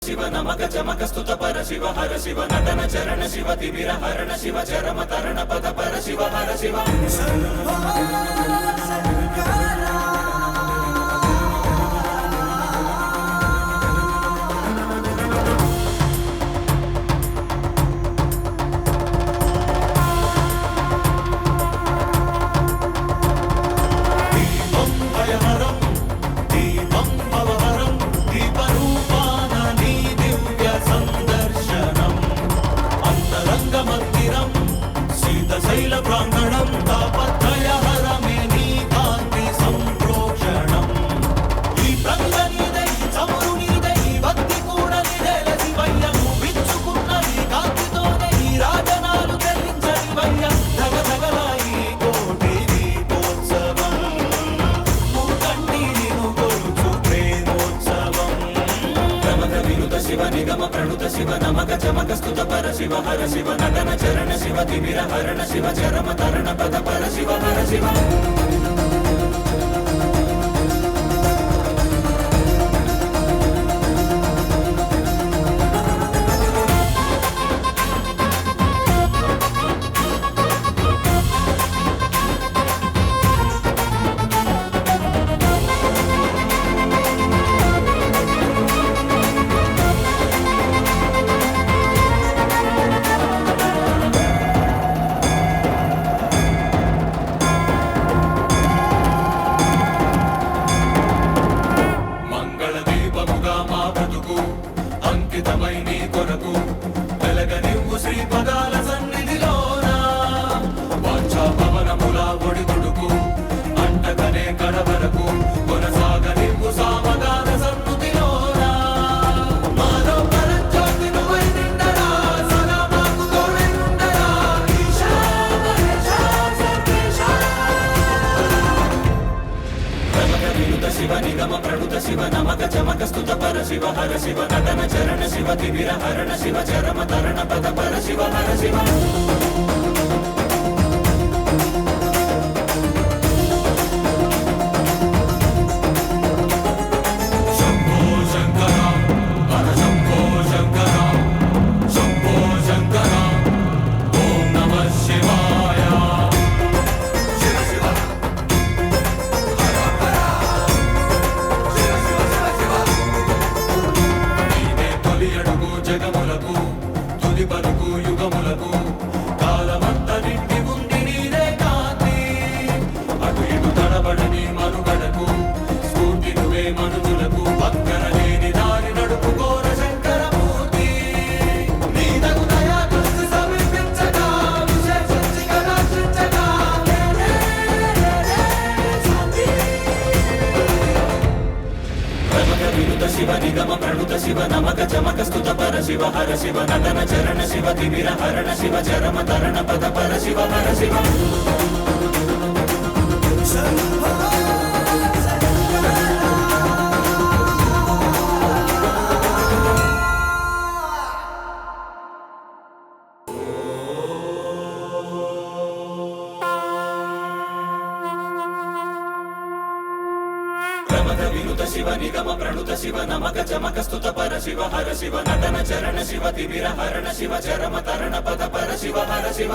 शिव नमक चमक स्तुत पर शिव हर शिव नटन चरण शिव तिमिर हरण शिव चरम तरण पद पर शिव हर शिव శైల ప్రాంగణం తాపత్రయహరమే నీ కాంతి సంప్రోక్షణం ఈ ప్రంగనిదే చమురు నీదే ఈ భక్తి కూడా నీదేల శివయ్య విచ్చుకున్న ఈ కాంతితోనే ఈ రాజనాలు చెల్లించడివయ్య ధగ ధగలాయి కోటి దీపోత్సవం మూకంటి నిను కొలుచు ప్రేమోత్సవం ప్రమద వినుత శివ నిగమ ప్రణుత శివ నమక చమక స్తుత పర శివ హర శివ నటన చరణ శివ తిమిర హరణ శివ చరమ తరణ పద పర శివ హర శివ అంకితమై నీ కొరకు వెలగనివ్వు శ్రీ పదాల సన్నిధిలోన వాంఛా పవనముల ఒడిదుడుకు అంటకనే కడవరకు కొనసాగనివ్వు సామగాన సన్నుతిలోన మాలో పరంజ్యోతి నువ్వై నిండరా సదా మాకు తోడై ఉండరా ఈశా మహేశా సర్వేశా ప్రమద వినుత శివ నిగమ ప్రణుత శివ నమక చమక స్తుత పర శివ హర శివ నటన చరణ శివ తిమిర హరణ శివ చరమ తరణ పద పర శివ హర శివ శంభో శంకర హర శంభో శంకర శంభో శంకర ఓం నమః శివాయ శివ శివ జగములకు తుది పలుకు యుగములకు కాలమంత నిండి ఉంది నీరే కాంతి అటు ఇటు తడబడని మనుగడకు స్ఫూర్తి నువ్వే మనుషులకు పక్కన లేని దారి నడుపుకోర శంకరమూర్తి నీ తగు దయా దృష్టి సమీపించగా విశేషించి కటాక్షించగా ప్రమద వినుత శివ నిగమ ప్రణుత శివ నమక చమక స్తుత పర శివ హర శివ నటన చరణ శివ తిమిర హరణ శివ చరమ తరణ పద పర శివ హర శివ ప్రమద వినుత శివ నిగమ ప్రణుత శివ నమక చమక స్తుత పర శివ హర శివ నటన చరణ శివ తిమిర హరణ శివ చరమ తరణ పద పర శివ హర శివ